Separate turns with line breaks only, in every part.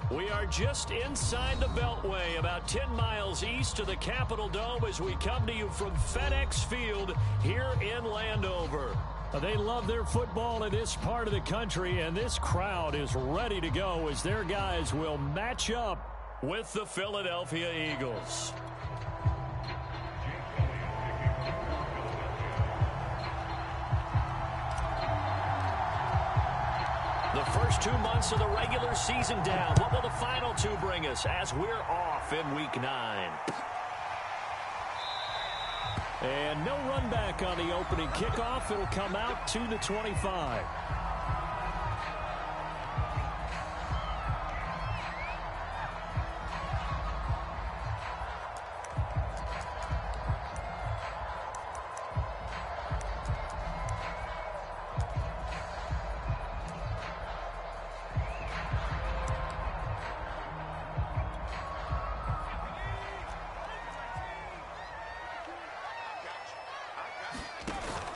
We are just inside the Beltway, about 10 miles east of the Capitol Dome as we come to you from FedEx Field here in Landover. They love their football in this part of the country, and this crowd is ready to go as their guys will match up with the Philadelphia Eagles. The first 2 months of the regular season down. What will the final two bring us as we're off in Week 9? And no run back on the opening kickoff. It'll come out to the 25.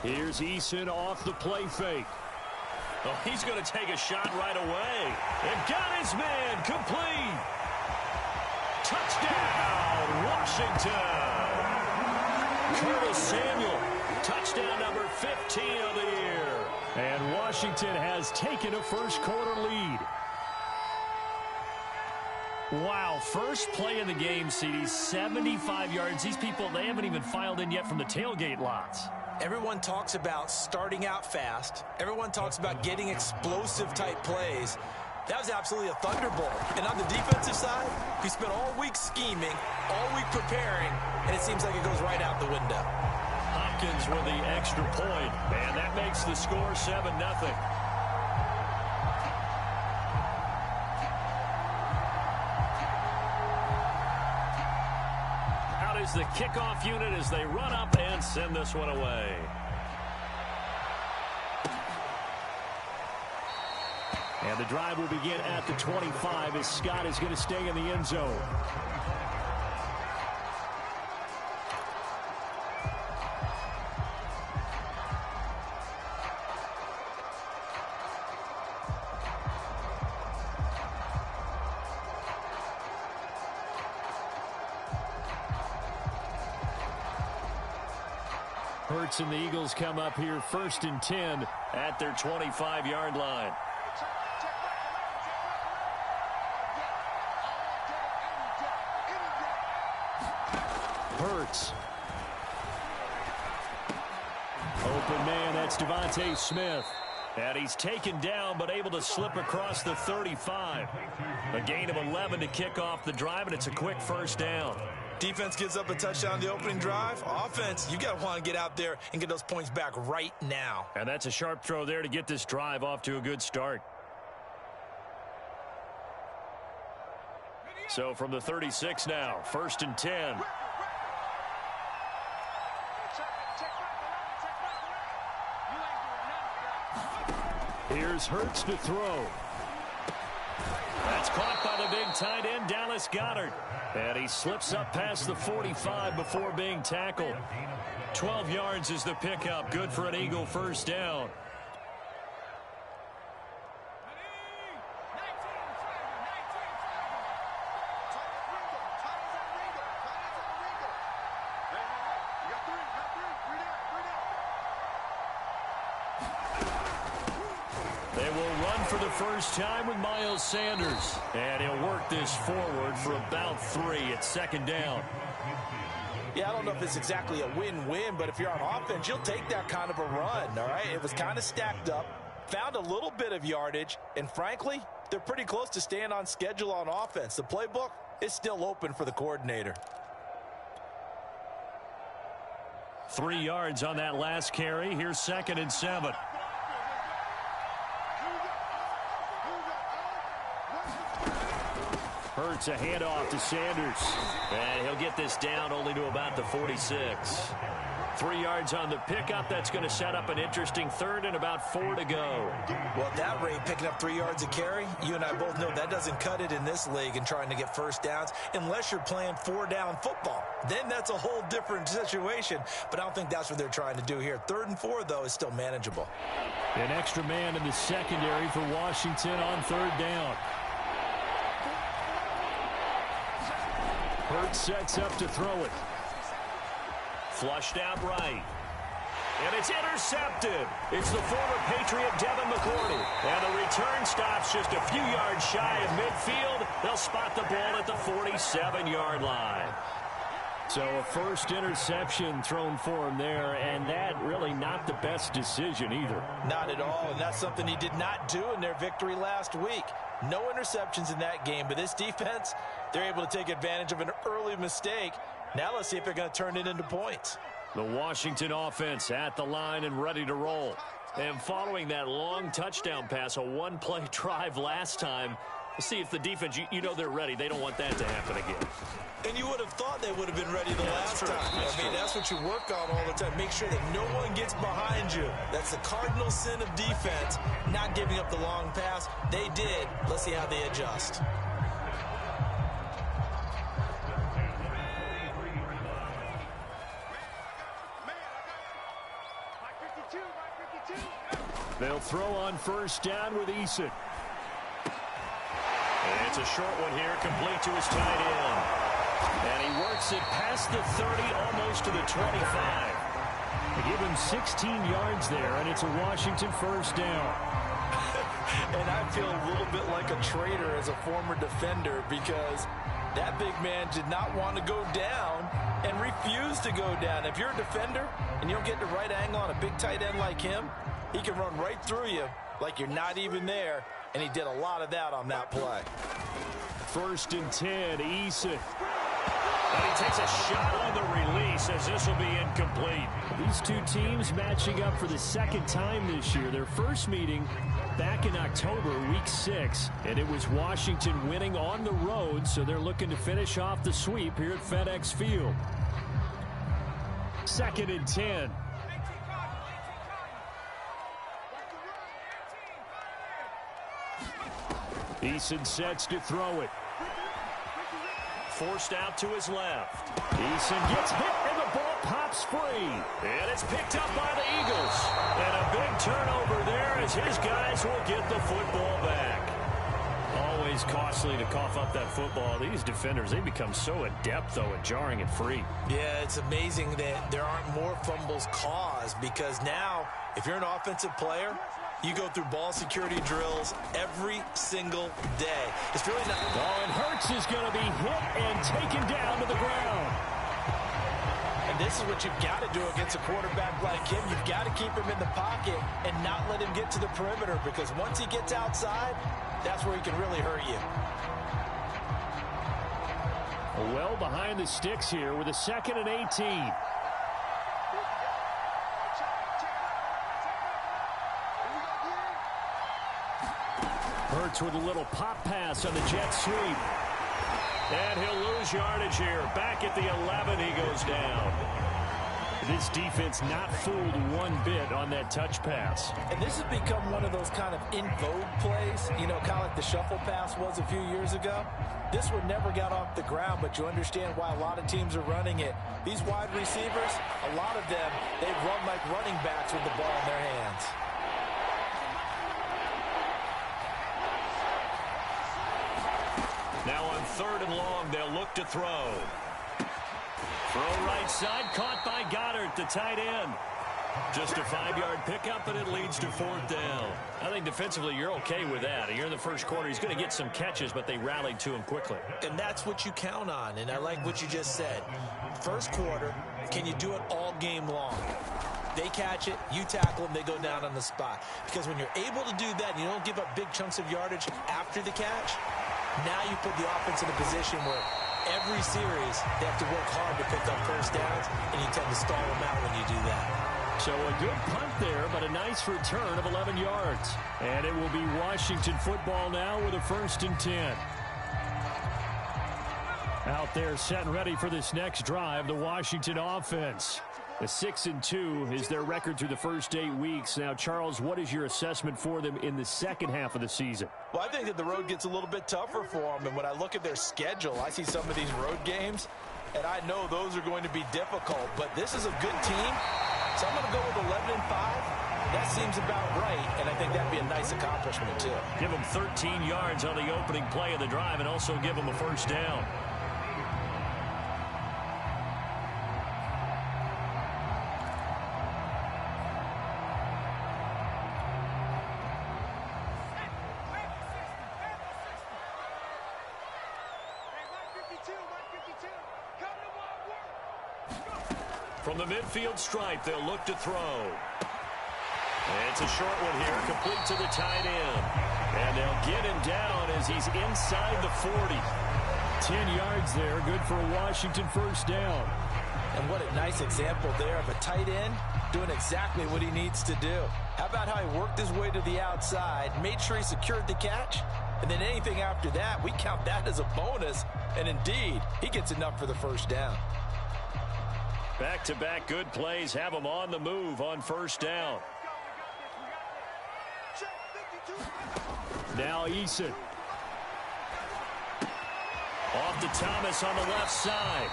Here's Eason off the play fake. Oh, he's going to take a shot right away. And got his man complete. Touchdown, Washington. Curtis Samuel, touchdown number 15 of the year. And Washington has taken a first quarter lead. Wow, first play in the game, CD, 75 yards. These people, they haven't even filed in yet from the tailgate lots.
Everyone talks about starting out fast. Everyone talks about getting explosive-type plays. That was absolutely a thunderbolt. And on the defensive side, he spent all week scheming, all week preparing, and it seems like it goes right out the window.
Hopkins with the extra point, and that makes the score 7-0. Is the kickoff unit as they run up and send this one away. And the drive will begin at the 25 as Scott is going to stay in the end zone. Hurts and the Eagles come up here 1st and 10 at their 25-yard line. Hurts. Open man, that's Devontae Smith. And he's taken down but able to slip across the 35. A gain of 11 to kick off the drive, and it's a quick first down.
Defense gives up a touchdown the opening drive. Offense, you got to want to get out there and get those points back right now.
And that's a sharp throw there to get this drive off to a good start. So from the 36 now, 1st and 10. Here's Hurts to throw. That's caught by the big tight end, Dallas Goedert. And he slips up past the 45 before being tackled. 12 yards is the pickup. Good for an Eagle first down. They will run for the first time with Miles Sanders. And he'll work this forward for about 3 at 2nd down.
Yeah, I don't know if it's exactly a win-win, but if you're on offense, you'll take that kind of a run, all right? It was kind of stacked up, found a little bit of yardage, and frankly, they're pretty close to staying on schedule on offense. The playbook is still open for the coordinator.
3 yards on that last carry. Here's 2nd and 7. Hurts a handoff to Sanders. And he'll get this down only to about the 46. 3 yards on the pickup. That's going to set up an interesting 3rd and about 4 to go.
Well, at that rate, picking up 3 yards a carry, you and I both know that doesn't cut it in this league and trying to get first downs unless you're playing 4-down football. Then that's a whole different situation, but I don't think that's what they're trying to do here. 3rd and 4, though, is still manageable.
An extra man in the secondary for Washington on 3rd down. Hurts sets up to throw it. Flushed out right. And it's intercepted. It's the former Patriot Devin McCourty. And the return stops just a few yards shy of midfield. They'll spot the ball at the 47-yard line. So a first interception thrown for him there, and that really not the best decision either.
Not at all, and that's something he did not do in their victory last week. No interceptions in that game, but this defense, they're able to take advantage of an early mistake. Now let's see if they're going to turn it into points.
The Washington offense at the line and ready to roll. And following that long touchdown pass, a one-play drive last time, see if the defense, you know they're ready. They don't want that to happen again.
And you would have thought they would have been ready the last time. I mean, that's what you work on all the time. Make sure that no one gets behind you. That's the cardinal sin of defense, not giving up the long pass. They did. Let's see how they adjust.
They'll throw on first down with Eason. And it's a short one here, complete to his tight end. And he works it past the 30, almost to the 25. They give him 16 yards there, and it's a Washington first down.
And I feel a little bit like a traitor as a former defender because that big man did not want to go down and refused to go down. If you're a defender and you don't get the right angle on a big tight end like him, he can run right through you like you're not even there, and he did a lot of that on that play.
First and 10, Eason. And he takes a shot on the release as this will be incomplete. These two teams matching up for the second time this year. Their first meeting back in October, week 6, and it was Washington winning on the road, so they're looking to finish off the sweep here at FedEx Field. Second and 10. Eason sets to throw it. Forced out to his left. Eason gets hit, and the ball pops free. And it's picked up by the Eagles. And a big turnover there as his guys will get the football back. Always costly to cough up that football. These defenders, they become so adept, though, at jarring it free.
Yeah, it's amazing that there aren't more fumbles caused because now, if you're an offensive player, you go through ball security drills every single day. It's really not.
Oh, and Hurts is going to be hit and taken down to the ground.
And this is what you've got to do against a quarterback like him. You've got to keep him in the pocket and not let him get to the perimeter because once he gets outside, that's where he can really hurt you.
Well behind the sticks here with a 2nd and 18. Hurts with a little pop pass on the jet sweep. And he'll lose yardage here. Back at the 11, he goes down. This defense not fooled one bit on that touch pass.
And this has become one of those kind of in vogue plays, you know, kind of like the shuffle pass was a few years ago. This one never got off the ground, but you understand why a lot of teams are running it. These wide receivers, a lot of them, they run like running backs with the ball in their hands.
Now on 3rd and long, they'll look to throw. Throw right side, caught by Goddard, the tight end. Just a 5-yard pickup, and it leads to 4th down. I think defensively you're okay with that. You're in the first quarter. He's going to get some catches, but they rallied to him quickly.
And that's what you count on, and I like what you just said. First quarter, can you do it all game long? They catch it, you tackle them, they go down on the spot. Because when you're able to do that and you don't give up big chunks of yardage after the catch, now you put the offense in a position where every series they have to work hard to pick up first downs, and you tend to stall them out when you do that.
So a good punt there, but a nice return of 11 yards. And it will be Washington football now with a 1st and 10. Out there set and ready for this next drive, the Washington offense. A 6-2 is their record through the first 8 weeks. Now, Charles, what is your assessment for them in the second half of the season?
Well, I think that the road gets a little bit tougher for them. And when I look at their schedule, I see some of these road games, and I know those are going to be difficult. But this is a good team, so I'm going to go with 11-5. That seems about right, and I think that'd be a nice accomplishment, too.
Give them 13 yards on the opening play of the drive and also give them a first down. From the midfield stripe, they'll look to throw. And it's a short one here, complete to the tight end. And they'll get him down as he's inside the 40. 10 yards there, good for a Washington first down.
And what a nice example there of a tight end doing exactly what he needs to do. How about how he worked his way to the outside, made sure he secured the catch, and then anything after that, we count that as a bonus. And indeed, he gets enough for the first down.
Back-to-back good plays have him on the move on first down. Now Eason. Off to Thomas on the left side.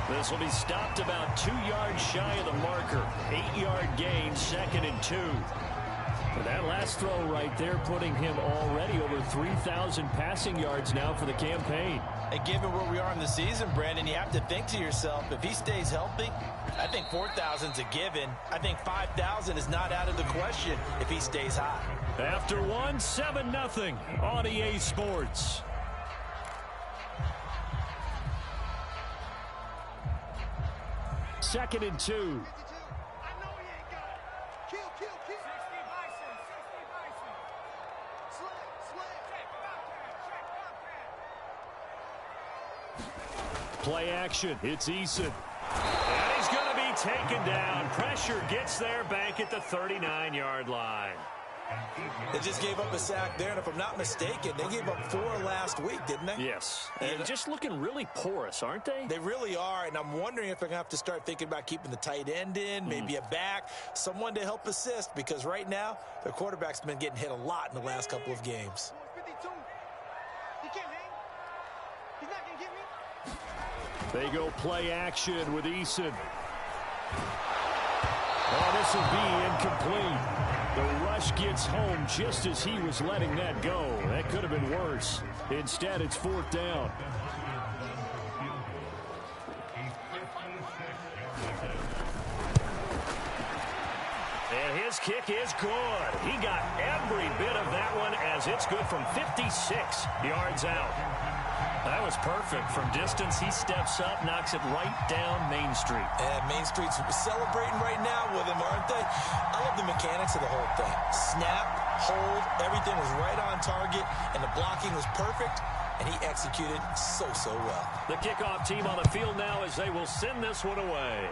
This will be stopped about 2 yards shy of the marker. 8-yard gain, 2nd and 2. For that last throw right there, putting him already over 3,000 passing yards now for the campaign.
And given where we are in the season, Brandon, you have to think to yourself, if he stays healthy, I think 4,000's a given. I think 5,000 is not out of the question if he stays hot.
After one, 7-0 on EA Sports. Second and 2. Play action. It's Eason. And he's going to be taken down. Pressure gets there back at the 39-yard line.
They just gave up a sack there, and if I'm not mistaken, they gave up 4 last week, didn't they?
Yes. And just looking really porous, aren't they?
They really are, and I'm wondering if they're going to have to start thinking about keeping the tight end in, maybe a back, someone to help assist, because right now, their quarterback's been getting hit a lot in the last couple of games.
They go play action with Eason. Oh, this will be incomplete. The rush gets home just as he was letting that go. That could have been worse. Instead, it's 4th down. And his kick is good. He got every bit of that one as it's good from 56 yards out. That was perfect. From distance, he steps up, knocks it right down Main Street.
And Main Street's celebrating right now with him, aren't they? I love the mechanics of the whole thing. Snap, hold, everything was right on target, and the blocking was perfect, and he executed so well.
The kickoff team on the field now as they will send this one away.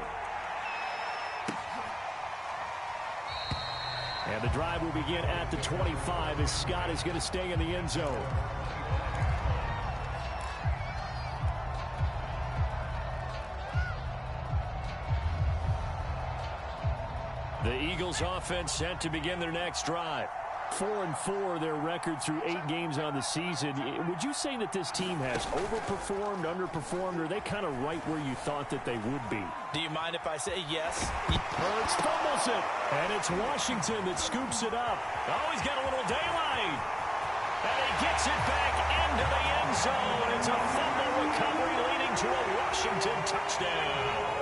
And the drive will begin at the 25 as Scott is going to stay in the end zone. The Eagles offense set to begin their next drive. 4-4 their record through 8 games on the season. Would you say that this team has overperformed, underperformed, or are they kind of right where you thought that they would be?
Do you mind if I say yes?
Hurts fumbles it, and it's Washington that scoops it up. Oh, he's got a little daylight. And he gets it back into the end zone. It's a fumble recovery leading to a Washington touchdown.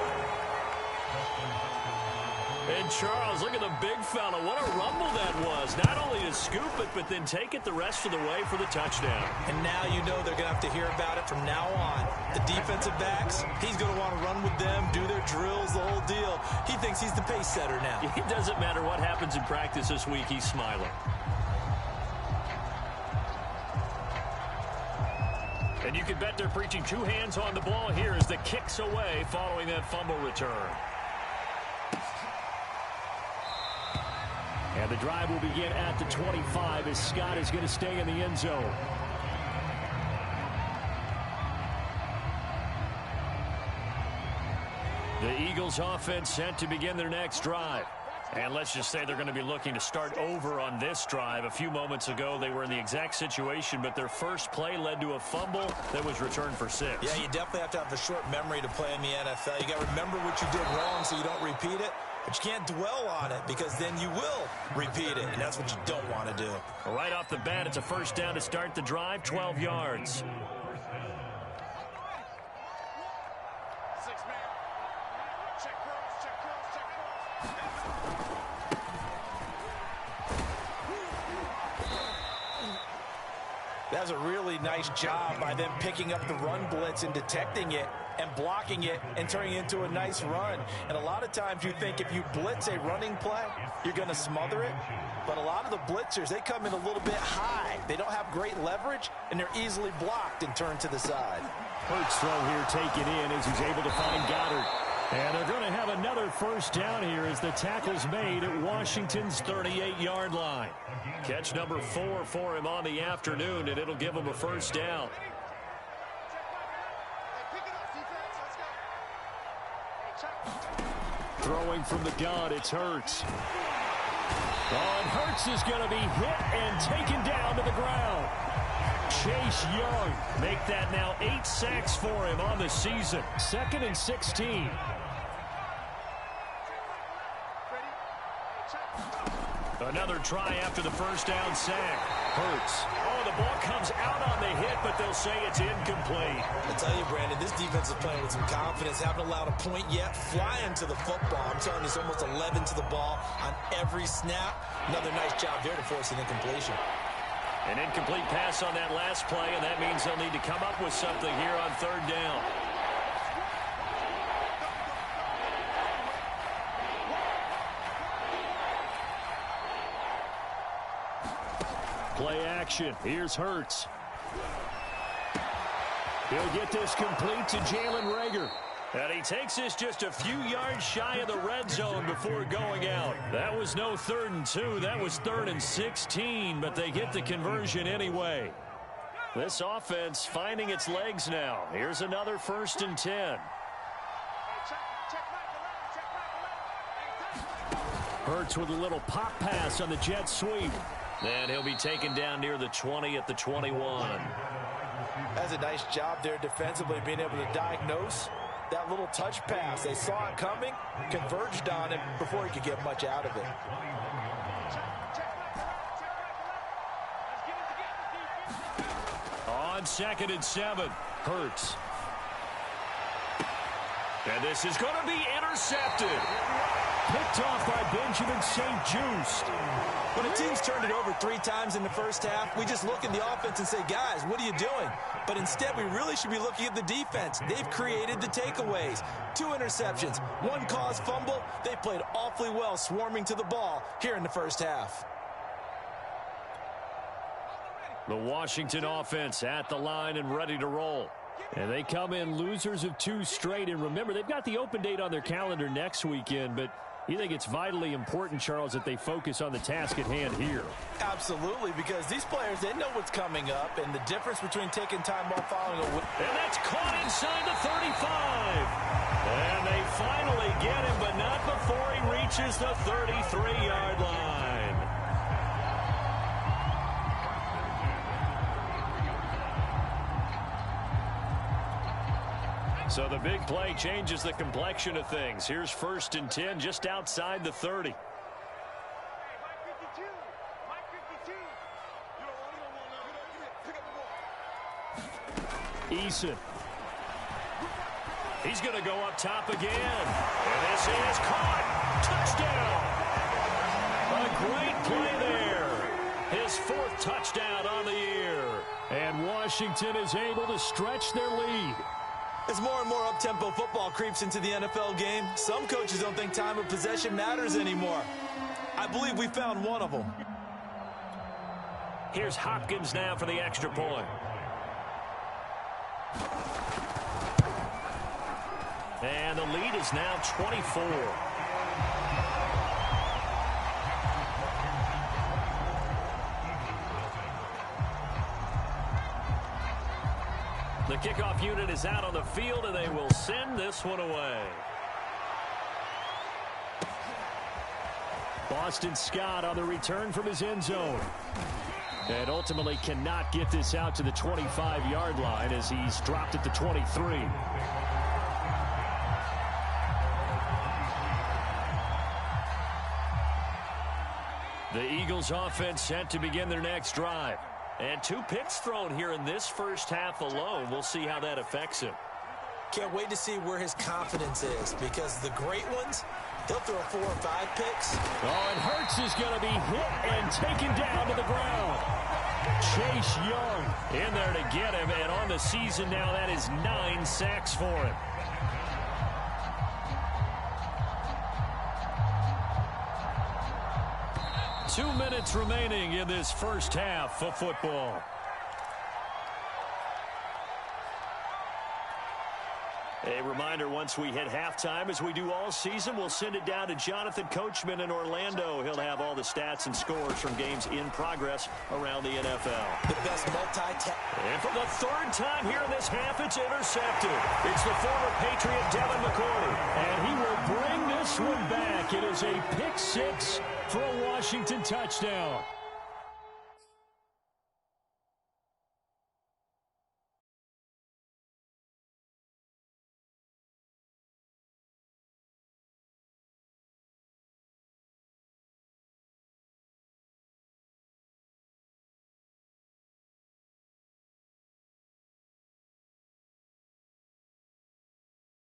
And Charles, look at the big fella. What a rumble that was. Not only to scoop it, but then take it the rest of the way for the touchdown.
And now you know they're going to have to hear about it from now on. The defensive backs, he's going to want to run with them, do their drills, the whole deal. He thinks he's the pace setter now.
It doesn't matter what happens in practice this week. He's smiling. And you can bet they're preaching 2 hands on the ball here as the kick's away following that fumble return. And the drive will begin at the 25 as Scott is going to stay in the end zone. The Eagles offense set to begin their next drive. And let's just say they're going to be looking to start over on this drive. A few moments ago, they were in the exact situation, but their first play led to a fumble that was returned for 6.
Yeah, you definitely have to have a short memory to play in the NFL. You got to remember what you did wrong so you don't repeat it. But you can't dwell on it because then you will repeat it, and that's what you don't want to do.
Right off the bat, it's a first down to start the drive, 12 yards.
That's a really nice job by them picking up the run blitz and detecting it and blocking it and turning it into a nice run. And a lot of times you think if you blitz a running play, you're going to smother it. But a lot of the blitzers, they come in a little bit high. They don't have great leverage, and they're easily blocked and turned to the side.
Hurts throw here taken in as he's able to find Goddard. And they're going to have another first down here as the tackle's made at Washington's 38-yard line. Catch number 4 for him on the afternoon, and it'll give him a first down. Throwing from the gun, it's Hurts. Oh, and Hurts is going to be hit and taken down to the ground. Chase Young make that now 8 sacks for him on the season. 2nd and 16. Another try after the first down sack. Hurts. Oh, the ball comes out on the hit, but they'll say it's incomplete.
I tell you, Brandon, this defense is playing with some confidence. Haven't allowed a point yet. Flying to the football. I'm telling you, it's almost 11 to the ball on every snap. Another nice job there to force an incompletion.
An incomplete pass on that last play, and that means they'll need to come up with something here on 3rd down. Play action. Here's Hurts. He'll get this complete to Jalen Reagor. And he takes this just a few yards shy of the red zone before going out. That was no 3rd and 2. That was 3rd and 16, but they get the conversion anyway. This offense finding its legs now. Here's another 1st and 10. Hurts with a little pop pass on the jet sweep. And he'll be taken down near the 20 at the 21.
That's a nice job there defensively, being able to diagnose that little touch pass. They saw it coming, converged on him before he could get much out of it.
On 2nd and 7, Hurts. And this is going to be intercepted. Picked off by Benjamin St-Juste.
When a team's turned it over 3 times in the first half, we just look at the offense and say, guys, what are you doing? But instead, we really should be looking at the defense. They've created the takeaways. 2 interceptions, 1 caused fumble. They played awfully well swarming to the ball here in the first half.
The Washington offense at the line and ready to roll. And they come in losers of 2 straight. And remember, they've got the open date on their calendar next weekend, but you think it's vitally important, Charles, that they focus on the task at hand here?
Absolutely, because these players, they know what's coming up, and the difference between taking time off following a win.
And that's caught inside the 35. And they finally get him, but not before he reaches the 33-yard line. So the big play changes the complexion of things. Here's 1st and 10 just outside the 30. Eason. He's going to go up top again. And this is caught. Touchdown. A great play there. His 4th touchdown on the year. And Washington is able to stretch their lead.
As more and more up-tempo football creeps into the NFL game, some coaches don't think time of possession matters anymore. I believe we found one of them.
Here's Hopkins now for the extra point. And the lead is now 24. The kickoff unit is out on the field, and they will send this one away. Boston Scott on the return from his end zone. And ultimately cannot get this out to the 25-yard line as he's dropped at the 23. The Eagles offense set to begin their next drive. And 2 picks thrown here in this first half alone. We'll see how that affects him.
Can't wait to see where his confidence is, because the great ones, they'll throw 4 or 5 picks.
Oh, and Hurts is going to be hit and taken down to the ground. Chase Young in there to get him, and on the season now, that is 9 sacks for him. Two minutes remaining in this first half of football. A reminder, once we hit halftime, as we do all season, we'll send it down to Jonathan Coachman in Orlando. He'll have all the stats and scores from games in progress around the NFL.
The best
And for the third time here in this half, it's intercepted. It's the former Patriot Devin McCourty, and he will bring this one back. It is a pick six for a Washington touchdown.